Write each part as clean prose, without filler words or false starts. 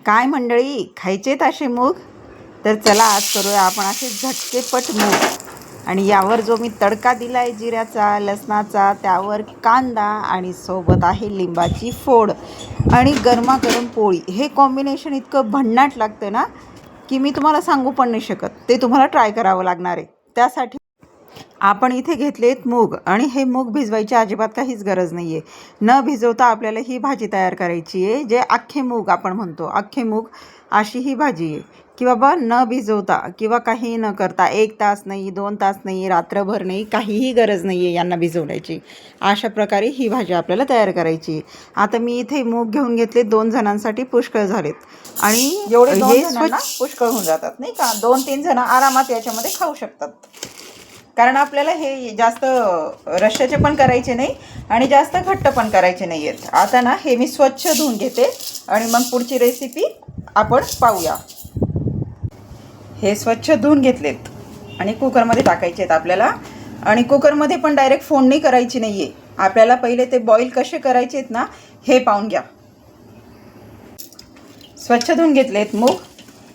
काय मंडळी, खायचेत असे मूग? तर चला आज करूया आपण असे झटकेपट मूग. आणि यावर जो मी तडका दिलाय जिऱ्याचा, लसणाचा, त्यावर कांदा आणि सोबत आहे लिंबाची फोड आणि गरमागरम पोळी. हे कॉम्बिनेशन इतकं भन्नाट लागतं ना की मी तुम्हाला सांगू पण नाही शकत. ते तुम्हाला ट्राय करावं लागणार आहे. त्यासाठी आपण इथे घेतलेत मूग आणि हे मूग भिजवायची अजिबात काहीच गरज नाही आहे. न भिजवता आपल्याला ही भाजी तयार करायची आहे. जे अख्खे मूग आपण म्हणतो, अख्खे मूग अशी ही भाजी आहे की बाबा न भिजवता किंवा काही न करता 1 तास नाही, 2 तास नाही, रात्रभर नाही, काहीही गरज नाही आहे यांना भिजवण्याची. अशा प्रकारे ही भाजी आपल्याला तयार करायची. आता मी इथे मूग घेऊन घेतले, 2 जणांसाठी पुष्कळ झालेत. आणि एवढे हे स्वच्छ पुष्कळ होऊन जातात नाही का. 2-3 जण आरामात याच्यामध्ये खाऊ शकतात. कारण आपल्याला हे जास्त रश्श्याचे पण करायचे नाही आणि जास्त घट्ट पण करायचे नाही आहेत. आता ना हे मी स्वच्छ धुवून घेते आणि मग पुढची रेसिपी आपण पाहूया. हे स्वच्छ धुवून घेतलेत आणि कुकरमध्ये टाकायचे आहेत आपल्याला. आणि कुकरमध्ये पण डायरेक्ट फोडणी करायची नाही आहे. आपल्याला पहिले ते बॉईल कसे करायचे आहेत ना हे पाहून घ्या. स्वच्छ धुवून घेतलेत मूग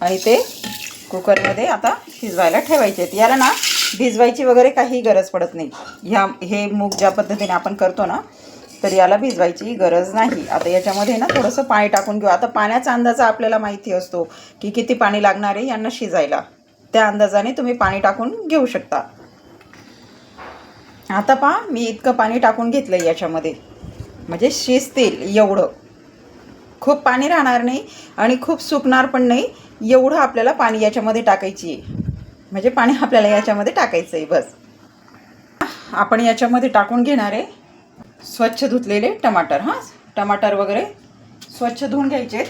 आणि ते कुकरमध्ये आता शिजवायला ठेवायचे आहेत. याला ना भिजवायची वगैरे काही गरज पडत नाही. हे मूग ज्या पद्धतीने आपण करतो ना तर याला भिजवायची गरज नाही. आता याच्यामध्ये ना थोडंसं पाणी टाकून घेऊ. आता पाण्याचा अंदाजा आपल्याला माहिती असतो की किती पाणी लागणार आहे यांना शिजायला. त्या अंदाजाने तुम्ही पाणी टाकून घेऊ शकता. आता पहा मी इतकं पाणी टाकून घेतलं याच्यामध्ये, म्हणजे शिजतील एवढं. खूप पाणी राहणार नाही आणि खूप सुकणार पण नाही, एवढं आपल्याला पाणी याच्यामध्ये टाकायची आहे. म्हणजे पाणी आपल्याला याच्यामध्ये टाकायचं आहे बस. आपण याच्यामध्ये टाकून घेणार आहे स्वच्छ धुतलेले टमाटर. टमाटर वगैरे स्वच्छ धुवून घ्यायचे.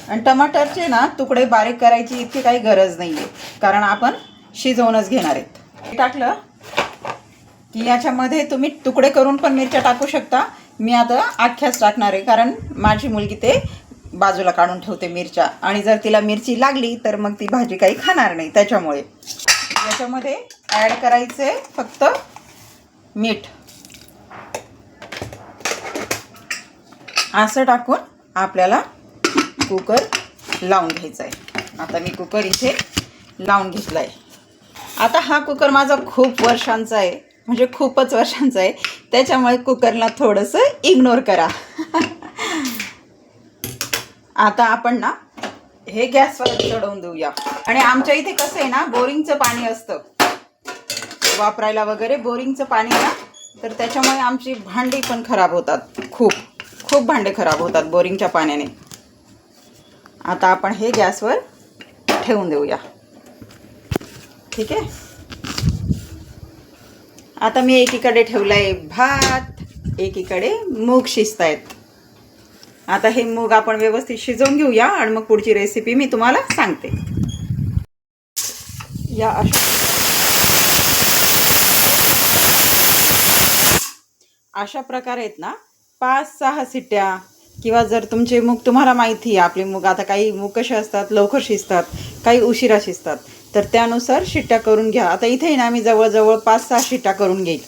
आणि टमाटरचे ना तुकडे बारीक करायची इतकी काही गरज नाही आहे, कारण आपण शिजवूनच घेणार आहेत. टाकलं की याच्यामध्ये तुम्ही तुकडे करून पण मिरच्या टाकू शकता. मी आता अख्ख्याच टाकणार आहे, कारण माझी मुलगी ते बाजूला काढून ठेवते मिरच्या, आणि जर तिला मिरची लागली तर मग ती भाजी काही खाणार नाही. त्याच्यामुळे याच्यामध्ये ॲड करायचे फक्त मीठ. असं टाकून आपल्याला कुकर लावून घ्यायचा आहे. आता मी कुकर इथे लावून घेतला आहे. आता हा कुकर माझा खूप वर्षांचा आहे, म्हणजे खूपच वर्षांचा आहे. त्याच्यामुळे कुकरला थोडंसं इग्नोर करा. आता आपण ना हे गॅसवर चढवून देऊया. आणि आमच्या इथे कसं आहे ना, बोरिंगचं पाणी असतं वापरायला वगैरे, बोरिंगचं पाणी ना, तर त्याच्यामुळे आमची भांडी पण खराब होतात. खूप खूप भांडे खराब होतात बोरिंगच्या पाण्याने. आता आपण हे गॅसवर ठेवून देऊया. ठीक आहे. आता मी एकीकडे ठेवला आहे भात, एकीकडे मूग शिजतायत. आता हे मूग आपण व्यवस्थित शिजवून घेऊया आणि मग पुढची रेसिपी मी तुम्हाला सांगते. या अशा प्रकारे आहेत ना 5-6 शिट्ट्या, किंवा जर तुमचे मूग तुम्हाला माहिती आहे आपले मूग, आता काही मूग कसे असतात लवकर शिजतात, काही उशिरा शिजतात, तर त्यानुसार शिट्ट्या करून घ्या. आता इथे ना मी जवळजवळ 5-6 शिट्ट्या करून घेईल.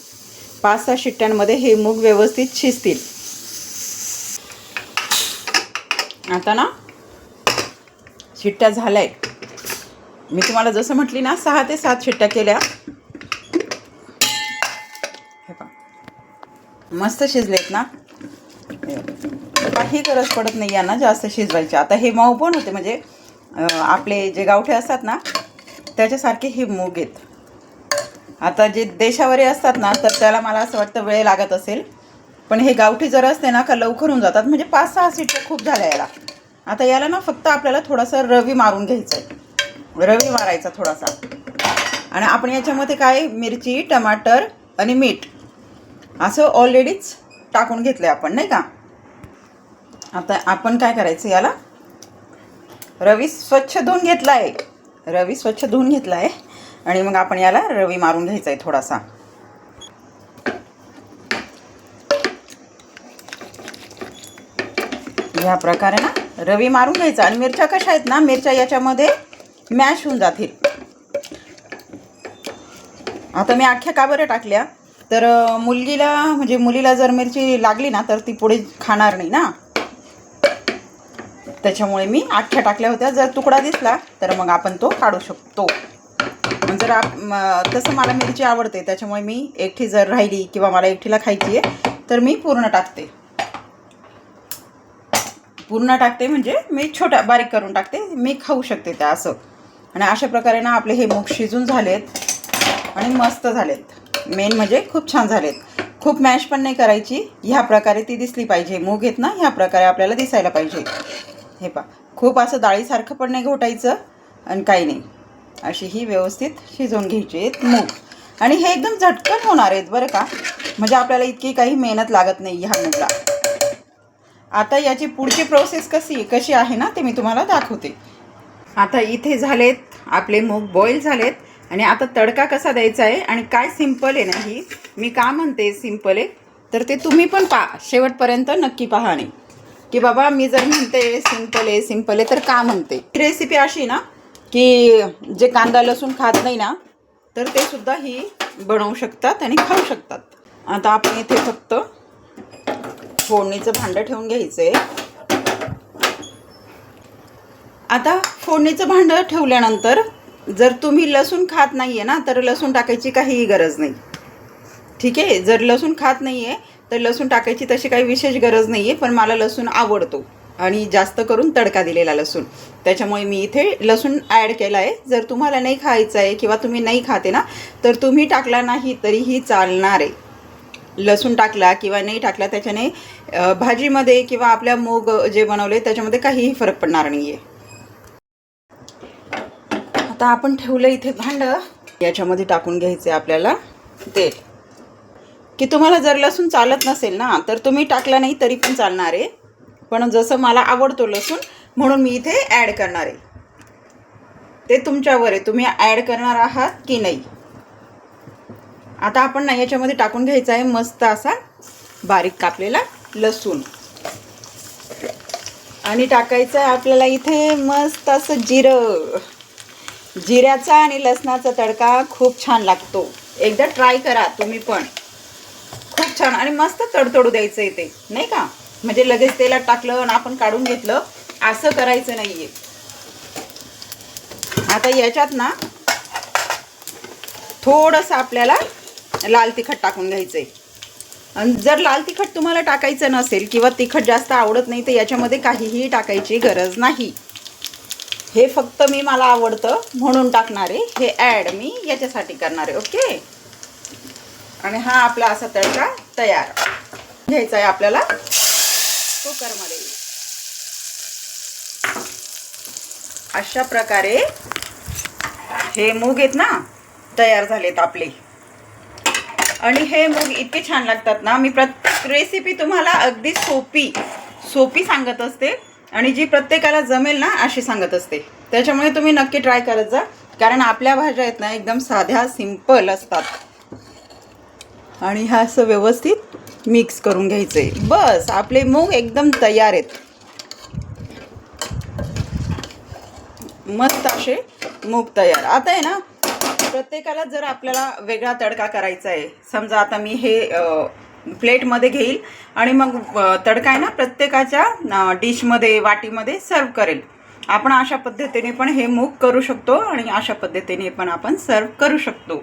5-6 शिट्ट्यांमध्ये हे मूग व्यवस्थित शिजतील. आता ना शिट्ट्या झाल्याय. मी तुम्हाला जसं म्हटली ना 6 ते 7 शिट्ट्या केल्या. हे पहा मस्त शिजलेत ना. काही गरज पडत नाही यांना जास्त शिजवायची. आता हे मऊ पण होते, म्हणजे आपले जे गावठे असतात ना त्याच्यासारखे हे मूग आहेत. आता जे देशावरी असतात ना तर त्याला मला असं वाटतं वेळ लागत असेल, पण हे गावठी जर असते ना का लवकर होऊन जातात. म्हणजे 5-6 शिट्ट्या खूप झाल्या याला. आता याला ना फक्त आपल्याला थोडासा रवी मारून घ्यायचा आहे. रवी मारायचा थोडासा. आणि आपण याच्यामध्ये काय मिरची, टमाटर आणि मीठ असं ऑलरेडीच टाकून घेतलं आहे आपण, नाही का. आता आपण काय करायचं, याला रवी स्वच्छ धुवून घेतला आहे. रवी स्वच्छ धुवून घेतला आहे आणि मग आपण याला रवी मारून घ्यायचा आहे थोडासा. या प्रकारे ना रवी मारून घ्यायचा. आणि मिरच्या कशा आहेत ना, मिरच्या याच्यामध्ये मॅश होऊन जातील. आता मी अख्ख्या का बरं टाकल्या, तर मुलीला जर मिरची लागली ना तर ती पुढे खाणार नाही ना, त्याच्यामुळे मी अख्ख्या टाकल्या होत्या. जर तुकडा दिसला तर मग आपण तो काढू शकतो. जर तसं मला मिरची आवडते, त्याच्यामुळे मी एकटी जर राहिली किंवा मला एकटीला खायची आहे तर मी पूर्ण टाकते. म्हणजे मी छोटा बारीक करून टाकते, मी खाऊ शकते त्या असं. आणि अशा प्रकारे ना आपले हे मूग शिजून झालेत आणि मस्त झालेत. मेन म्हणजे खूप छान झालेत. खूप मॅश पण नाही करायची, ह्या प्रकारे ती दिसली पाहिजे. मूग आहेत ना ह्या प्रकारे आपल्याला दिसायला पाहिजे. हे पहा, खूप असं डाळीसारखं पण नाही घोटायचं आणि काही नाही. अशी ही व्यवस्थित शिजवून घ्यायची आहेत मूग. आणि हे एकदम झटकन होणार आहेत बरं का, म्हणजे आपल्याला इतकी काही मेहनत लागत नाही ह्या मूगला. आता याची पुढची प्रोसेस कशी आहे ना ते मी तुम्हाला दाखवते. आता इथे झालेत आपले मूग बॉईल झालेत. आणि आता तडका कसा द्यायचा आहे आणि काय सिंपल आहे ना ही. मी का म्हणते सिंपल आहे तर ते तुम्ही पण पहा, शेवटपर्यंत नक्की पहा. नाही की बाबा मी जर म्हणते सिंपल आहे तर का म्हणते. रेसिपी अशी ना की जे कांदा लसूण खात नाही ना तर ते सुद्धा ही बनवू शकतात आणि खाऊ शकतात. आता आपण इथे फक्त फोडणीचं भांडं ठेवून घ्यायचं आहे. आता फोडणीचं भांडं ठेवल्यानंतर जर तुम्ही लसूण खात नाही आहे ना तर लसूण टाकायची काहीही गरज नाही. ठीक आहे, जर लसूण खात नाही आहे तर लसूण टाकायची तशी काही विशेष गरज नाही आहे. पण मला लसूण आवडतो आणि जास्त करून तडका दिलेला लसूण, त्याच्यामुळे मी इथे लसूण ॲड केला आहे. जर तुम्हाला नाही खायचं आहे किंवा तुम्ही नाही खाते ना तर तुम्ही टाकला नाही तरीही चालणार आहे. लसूण टाकला किंवा नाही टाकला त्याच्याने भाजीमध्ये किंवा आपल्या मूग जे बनवले त्याच्यामध्ये काहीही फरक पडणार नाही आहे. आता आपण ठेवलं इथे भांडं, याच्यामध्ये टाकून घ्यायचे आपल्याला तेल. की तुम्हाला जर लसूण चालत नसेल ना तर तुम्ही टाकला नाही तरी पण चालणार आहे. पण जसं मला आवडतो लसूण म्हणून मी इथे ॲड करणार आहे. ते तुमच्यावर आहे, तुम्ही ॲड करणार आहात की नाही. आता आपण ना याच्यामध्ये टाकून घ्यायचा आहे मस्त असा बारीक कापलेला लसूण. आणि टाकायचं आहे आपल्याला इथे मस्त असं जिऱ्याचा आणि लसणाचा तडका खूप छान लागतो. एकदा ट्राय करा तुम्ही पण, खूप छान. आणि मस्त तडतडू द्यायचं इथे, नाही का, म्हणजे लगेच तेलात टाकलं आणि आपण काढून घेतलं असं करायचं नाही आहे. आता याच्यात ना थोडंसं आपल्याला लाल तिखट टाकून घ्यायचं आहे. आणि जर लाल तिखट तुम्हाला टाकायचं नसेल किंवा तिखट जास्त आवडत नाही तर याच्यामध्ये काहीही टाकायची गरज नाही. हे फक्त मला आवडतं म्हणून टाकणार आहे. हे ॲड मी याच्यासाठी करणार आहे. ओके. आणि हा आपला असा तडका तयार घ्यायचा आहे आपल्याला कुकरमध्ये. अशा प्रकारे हे मूग आहेत ना तयार झालेत आपले. आणि हे मूग इतके छान लागतात ना, मी प्रत्येक रेसिपी तुम्हाला अगदी सोपी सांगत असते आणि जी प्रत्येकाला जमेल ना अशी सांगत असते. त्याच्यामुळे तुम्ही नक्की ट्राय करत जा, कारण आपल्या भाज्या आहेत ना एकदम साध्या सिंपल असतात. आणि हा असं व्यवस्थित मिक्स करून घ्यायचं आहे. बस आपले मूग एकदम तयार आहेत. मस्त असे मूग तयार. आता आहे ना प्रत्येकाला जर आपल्याला वेगळा तडका करायचा आहे, समजा आता मी हे प्लेटमध्ये घेईल आणि मग तडका आहे ना प्रत्येकाच्या डिशमध्ये वाटीमध्ये सर्व करेल. आपण अशा पद्धतीने पण हे मूग करू शकतो आणि अशा पद्धतीने पण आपण सर्व करू शकतो.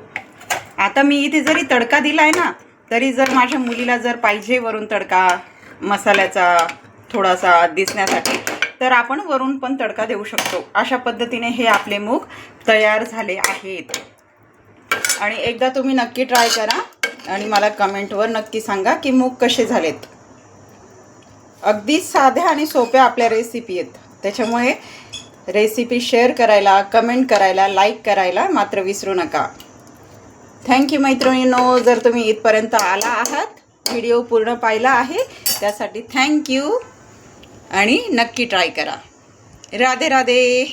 आता मी इथे जरी तडका दिला आहे ना तरी जर माझ्या मुलीला जर पाहिजे वरून तडका मसाल्याचा थोडासा दिसण्यासाठी तर आपण वरून पण तडका देऊ शकतो. अशा पद्धतीने हे आपले मूग तयार झाले आहेत. आणि एकदा तुम्ही नक्की ट्राय करा आणि मला कमेंटवर नक्की सांगा की मूग कसे झालेत. अगदी साध्या आणि सोप्या आपल्या रेसिपी आहेत. त्याच्यामुळे रेसिपी शेअर करायला, कमेंट करायला, लाईक करायला मात्र विसरू नका. थँक्यू मैत्रिणींनो. जर तुम्ही इथपर्यंत आला आहात, व्हिडिओ पूर्ण पाहिला आहे त्यासाठी थँक्यू. आणि नक्की ट्राय करा. राधे राधे.